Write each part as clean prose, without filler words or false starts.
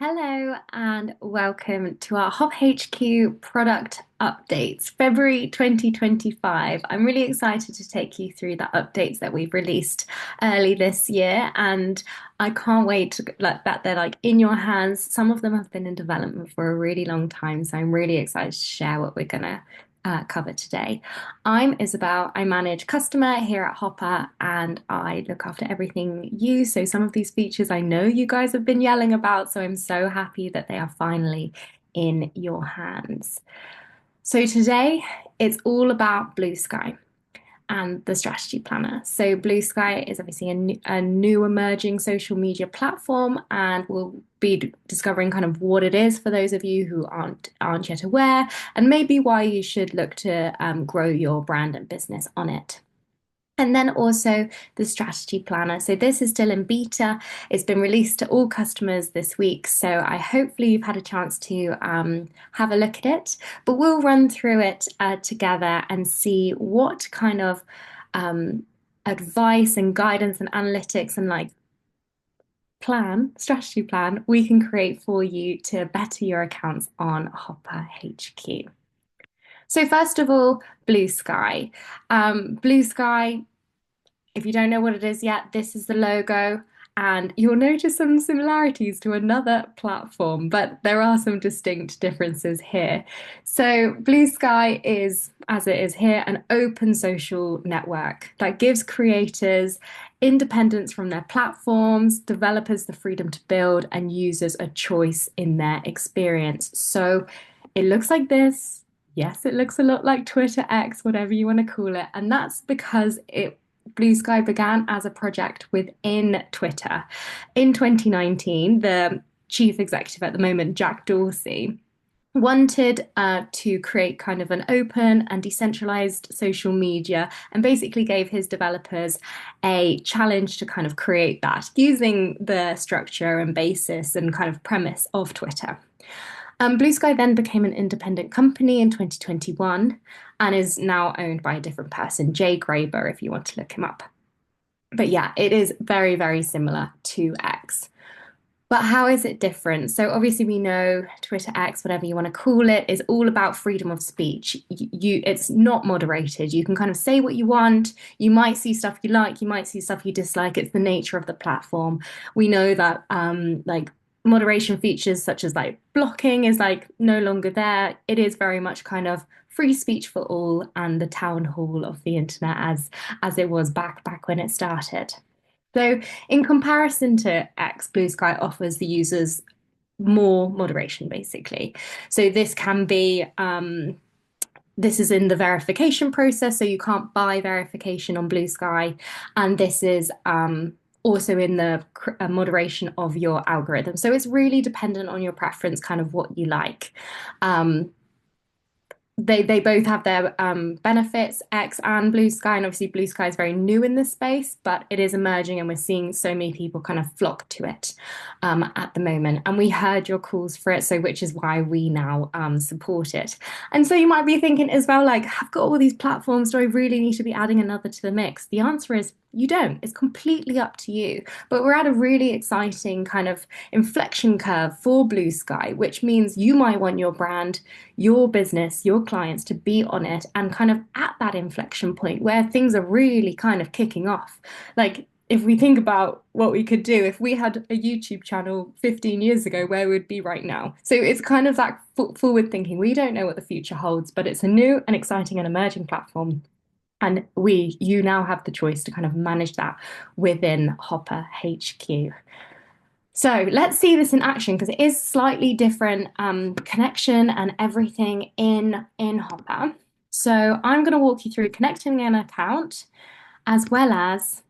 Hello and welcome to our Hop HQ product updates, February 2025. I'm really excited to take you through the updates that we've released early this year, and I can't wait to that they're like in your hands. Some of them have been in development for a really long time, so I'm really excited to share what we're gonna cover today. I'm Isabel. I manage customer here at Hopper and I look after everything you. So some of these features I know you guys have been yelling about, so I'm so happy that they are finally in your hands. So today it's all about Bluesky and the strategy planner. So Bluesky is obviously a new emerging social media platform, and we'll be discovering kind of what it is for those of you who aren't yet aware, and maybe why you should look to grow your brand and business on it. And then also the strategy planner. So this is still in beta. It's been released to all customers this week. So I hopefully you've had a chance to have a look at it. But we'll run through it together and see what kind of advice and guidance and analytics and like strategy plan we can create for you to better your accounts on Hopper HQ. So first of all, Bluesky. Bluesky, if you don't know what it is yet, this is the logo, and you'll notice some similarities to another platform, but there are some distinct differences here. So Bluesky is, as it is here, an open social network that gives creators independence from their platforms, developers the freedom to build, and users a choice in their experience. So it looks like this. Yes, it looks a lot like Twitter X, whatever you want to call it. And that's because Bluesky began as a project within Twitter. In 2019, the chief executive at the moment, Jack Dorsey, wanted to create kind of an open and decentralized social media and basically gave his developers a challenge to kind of create that using the structure and basis and kind of premise of Twitter. Bluesky then became an independent company in 2021 and is now owned by a different person, Jay Graber, if you want to look him up. But yeah, it is very, very similar to X. But how is it different? So obviously we know Twitter X, whatever you want to call it, is all about freedom of speech. It's not moderated. You can kind of say what you want. You might see stuff you like, you might see stuff you dislike. It's the nature of the platform. We know that like moderation features such as like blocking is like no longer there. It is very much kind of free speech for all and the town hall of the internet as it was back when it started. So in comparison to X, Bluesky offers the users more moderation basically. So this can be this is in the verification process, so you can't buy verification on Bluesky, and this is also in the moderation of your algorithm. So it's really dependent on your preference, kind of what you like. They both have their benefits, X and Bluesky, and obviously Bluesky is very new in this space, but it is emerging and we're seeing so many people kind of flock to it at the moment. And we heard your calls for it, so which is why we now support it. And so you might be thinking as well, like, I've got all these platforms, do I really need to be adding another to the mix? The answer is you don't. It's completely up to you. But we're at a really exciting kind of inflection curve for Bluesky, which means you might want your brand, your business, your clients to be on it and kind of at that inflection point where things are really kind of kicking off. Like if we think about what we could do, if we had a YouTube channel 15 years ago, where we'd be right now. So it's kind of that forward thinking. We don't know what the future holds, but it's a new and exciting and emerging platform. And you now have the choice to kind of manage that within Hopper HQ. So let's see this in action because it is slightly different connection and everything in Hopper. So I'm going to walk you through connecting an account as well as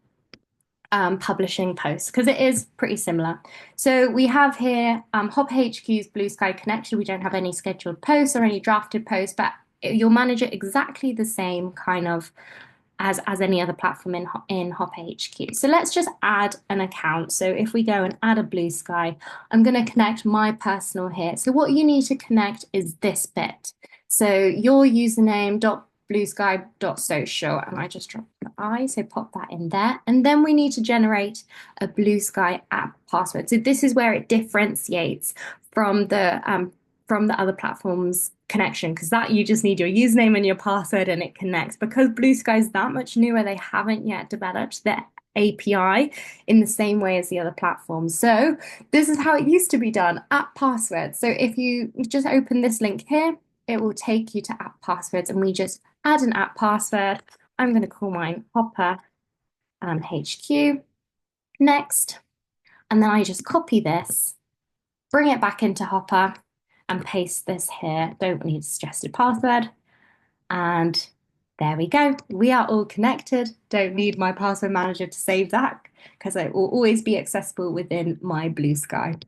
publishing posts because it is pretty similar. So we have here Hopper HQ's Bluesky connected. We don't have any scheduled posts or any drafted posts, but you'll manage it exactly the same kind of as any other platform in Hopper HQ. So let's just add an account. So if we go and add a Bluesky, I'm going to connect my personal here. So what you need to connect is this bit. So your username bluesky.social, and I just dropped the I, so pop that in there. And then we need to generate a Bluesky app password. So this is where it differentiates from the other platforms connection, because that you just need your username and your password and it connects. Because Bluesky is that much newer, they haven't yet developed their API in the same way as the other platforms. So this is how it used to be done, app passwords. So if you just open this link here, it will take you to app passwords, and we just add an app password. I'm going to call mine Hopper HQ. Next. And then I just copy this, bring it back into Hopper, and paste this here. Don't need a suggested password. And there we go. We are all connected. Don't need my password manager to save that because it will always be accessible within my Bluesky.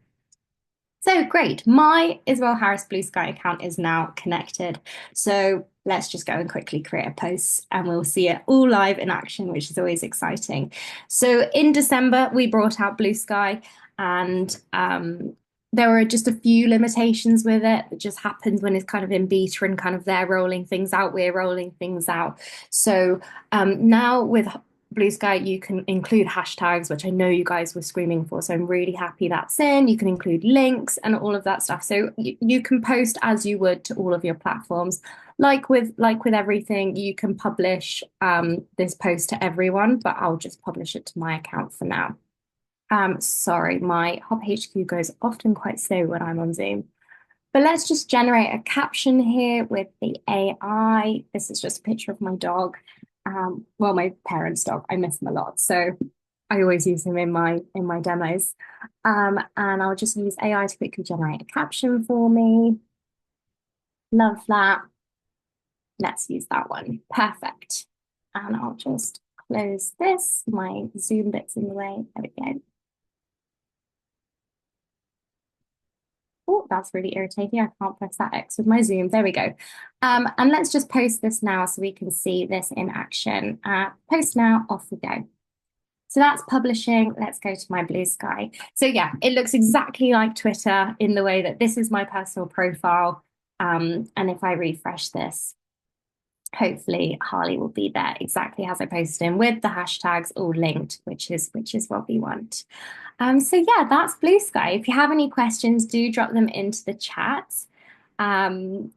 So great. My Isabel Harris Bluesky account is now connected. So let's just go and quickly create a post and we'll see it all live in action, which is always exciting. So in December, we brought out Bluesky, and there were just a few limitations with it. It just happens when it's kind of in beta and kind of they're rolling things out, we're rolling things out. So now with Bluesky, you can include hashtags, which I know you guys were screaming for. So I'm really happy that's in. You can include links and all of that stuff. So you can post as you would to all of your platforms. Like with everything, you can publish this post to everyone, but I'll just publish it to my account for now. Sorry, my Hop HQ goes often quite slow when I'm on Zoom. But let's just generate a caption here with the AI. This is just a picture of my dog. Well, my parents' dog. I miss them a lot, so I always use them in my demos. And I'll just use AI to quickly generate a caption for me. Love that. Let's use that one. Perfect. And I'll just close this. My Zoom bit's in the way. There we go. Oh, that's really irritating. I can't press that X with my Zoom. There we go. And let's just post this now so we can see this in action. Post now, off we go. So that's publishing. Let's go to my Bluesky. So yeah, it looks exactly like Twitter in the way that this is my personal profile. And if I refresh this, hopefully Harley will be there exactly as I posted in with the hashtags all linked, which is what we want. So yeah, that's Bluesky. If you have any questions, do drop them into the chat. And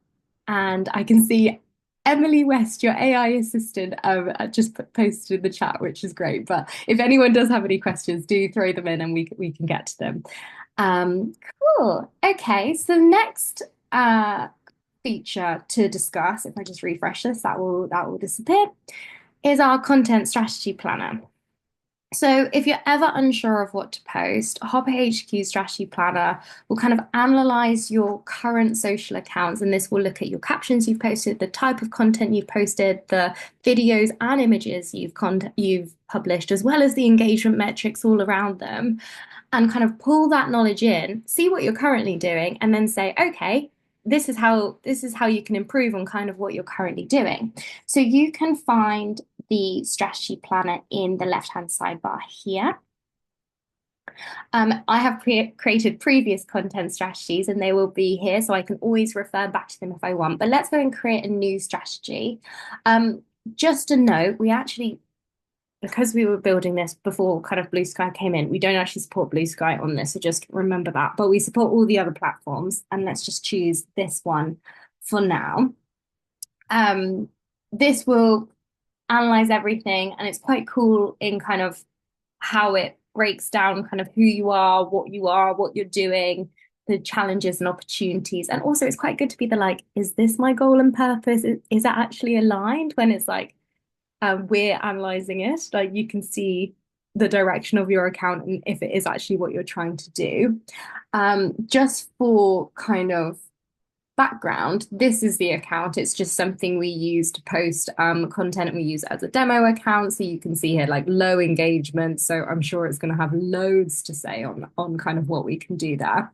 I can see Emily West, your AI assistant, just posted in the chat, which is great. But if anyone does have any questions, do throw them in and we can get to them. Cool. Okay, so next feature to discuss, if I just refresh this, that will disappear, is our content strategy planner. So if you're ever unsure of what to post, Hopper HQ Strategy Planner will kind of analyze your current social accounts, and this will look at your captions you've posted, the type of content you've posted, the videos and images you've published, as well as the engagement metrics all around them, and kind of pull that knowledge in, see what you're currently doing, and then say, okay, this is how you can improve on kind of what you're currently doing. So you can find the strategy planner in the left-hand sidebar here. I have created previous content strategies and they will be here, so I can always refer back to them if I want. But let's go and create a new strategy. Just a note, we actually, because we were building this before kind of Bluesky came in, we don't actually support Bluesky on this, so just remember that. But we support all the other platforms, and let's just choose this one for now. This will analyze everything, and it's quite cool in kind of how it breaks down kind of who you are, what you're doing, the challenges and opportunities. And also it's quite good to be like, is this my goal and purpose? Is that actually aligned? When it's like we're analyzing it, like you can see the direction of your account and if it is actually what you're trying to do. Just for kind of background, this is the account. It's just something we use to post content. We use it as a demo account, so you can see here like low engagement. So I'm sure it's going to have loads to say on kind of what we can do there.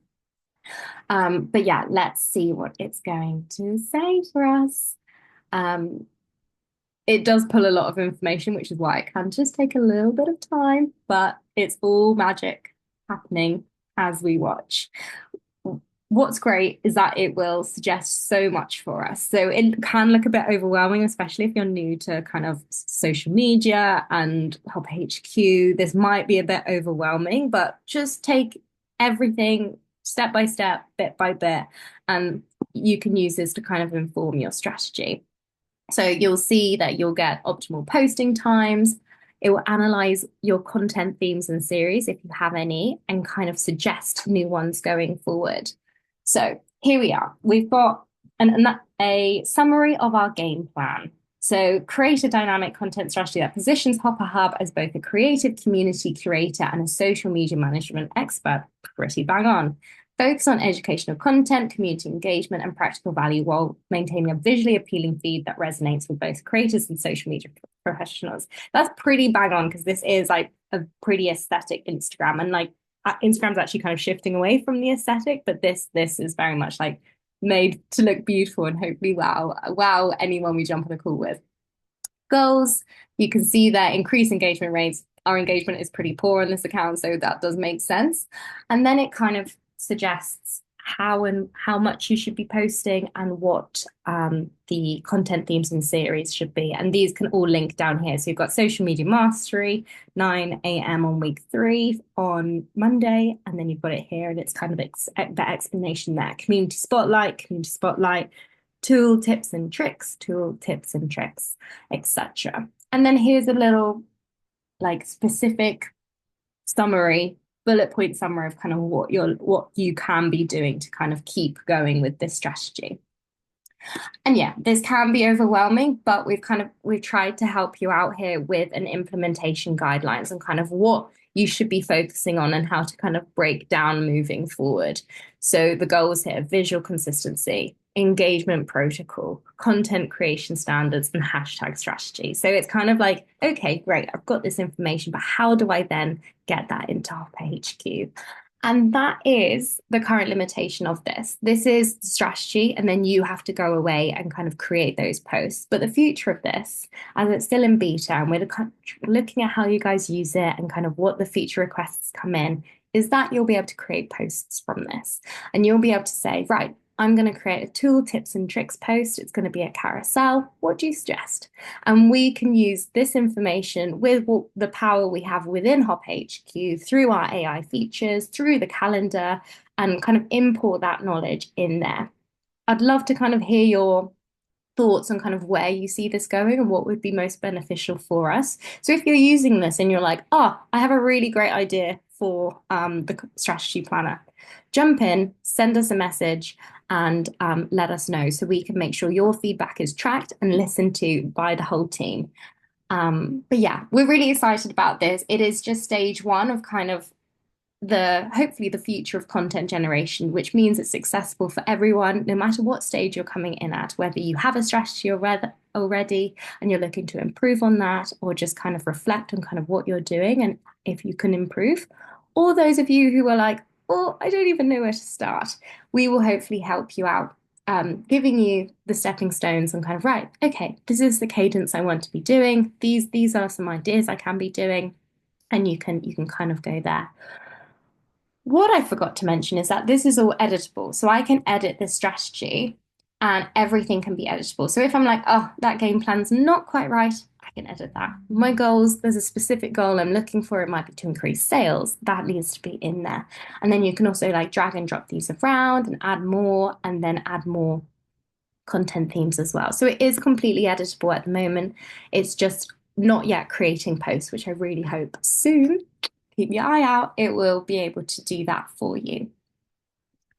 But yeah, let's see what it's going to say for us. It does pull a lot of information, which is why it can just take a little bit of time, but it's all magic happening as we watch. what's great is that it will suggest so much for us. So it can look a bit overwhelming, especially if you're new to kind of social media and Hopper HQ. This might be a bit overwhelming, but just take everything step by step, bit by bit, and you can use this to kind of inform your strategy. So you'll see that you'll get optimal posting times. It will analyze your content themes and series if you have any, and kind of suggest new ones going forward. So here we are. We've got a summary of our game plan. So create a dynamic content strategy that positions Hopper Hub as both a creative community curator and a social media management expert. Pretty bang on. Focus on educational content, community engagement, and practical value while maintaining a visually appealing feed that resonates with both creators and social media professionals. That's pretty bang on because this is like a pretty aesthetic Instagram, and like Instagram's actually kind of shifting away from the aesthetic, but this is very much like made to look beautiful and hopefully wow anyone we jump on a call with. Goals, you can see that increase engagement rates. Our engagement is pretty poor on this account, so that does make sense. And then it kind of suggests how much you should be posting and what the content themes and series should be. And these can all link down here. So you've got social media mastery, 9 a.m. on week 3 on Monday, and then you've got it here, and it's kind of the explanation there. Community spotlight, tool tips and tricks, etc. And then here's a little like specific summary, bullet point summary of kind of what you can be doing to kind of keep going with this strategy. And yeah, this can be overwhelming, but we've tried to help you out here with an implementation guidelines and kind of what you should be focusing on and how to kind of break down moving forward. So the goals here: visual consistency, engagement protocol, content creation standards, and hashtag strategy. So it's kind of like, okay, great, I've got this information, but how do I then get that into Hopper HQ? And that is the current limitation of this. This is the strategy, and then you have to go away and kind of create those posts. But the future of this, as it's still in beta, and we're looking at how you guys use it and kind of what the feature requests come in, is that you'll be able to create posts from this. And you'll be able to say, right, I'm going to create a tool tips and tricks post. It's going to be a carousel. What do you suggest? And we can use this information with the power we have within Hopper HQ through our AI features, through the calendar, and kind of import that knowledge in there. I'd love to kind of hear your thoughts on kind of where you see this going and what would be most beneficial for us. So if you're using this and you're like, oh, I have a really great idea for the strategy planner, jump in, send us a message, and let us know so we can make sure your feedback is tracked and listened to by the whole team. But yeah, we're really excited about this. It is just stage 1 of kind of hopefully the future of content generation, which means it's accessible for everyone, no matter what stage you're coming in at, whether you have a strategy already and you're looking to improve on that, or just kind of reflect on kind of what you're doing and if you can improve, or those of you who are like, oh, I don't even know where to start. We will hopefully help you out, giving you the stepping stones and kind of, right, okay, this is the cadence I want to be doing. These are some ideas I can be doing, and you can kind of go there. What I forgot to mention is that this is all editable. So I can edit this strategy and everything can be editable. So if I'm like, oh, that game plan's not quite right, I can edit that. My goals, there's a specific goal I'm looking for. It might be to increase sales. That needs to be in there. And then you can also like drag and drop these around and add more, and then add more content themes as well. So it is completely editable at the moment. It's just not yet creating posts, which I really hope soon, keep your eye out, it will be able to do that for you.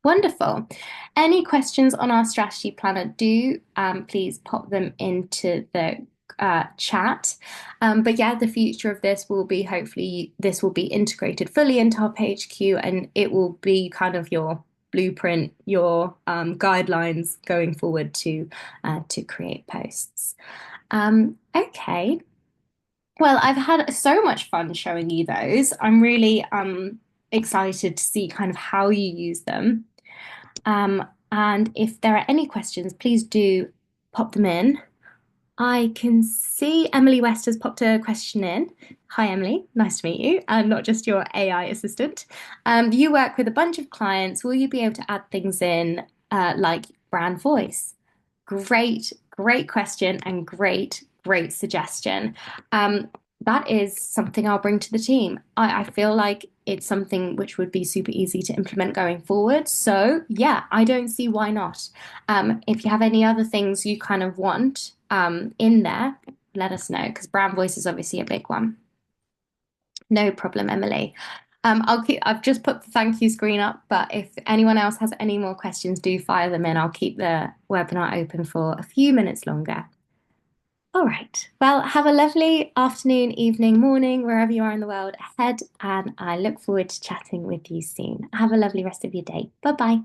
Wonderful. Any questions on our strategy planner, do please pop them into the chat. But yeah, the future of this will be, hopefully this will be integrated fully into our HQ, and it will be kind of your blueprint, your guidelines going forward to create posts. Okay. Well, I've had so much fun showing you those. I'm really excited to see kind of how you use them. And if there are any questions, please do pop them in. I can see Emily West has popped a question in. Hi, Emily. Nice to meet you, and not just your AI assistant. You work with a bunch of clients. Will you be able to add things in like brand voice? Great question, and great suggestion. Um, that is something I'll bring to the team. I feel like it's something which would be super easy to implement going forward. So, yeah, I don't see why not. If you have any other things you kind of want in there, let us know because brand voice is obviously a big one. No problem, Emily. I've just put the thank you screen up, but if anyone else has any more questions, do fire them in. I'll keep the webinar open for a few minutes longer. All right. Well, have a lovely afternoon, evening, morning, wherever you are in the world ahead, and I look forward to chatting with you soon. Have a lovely rest of your day. Bye bye.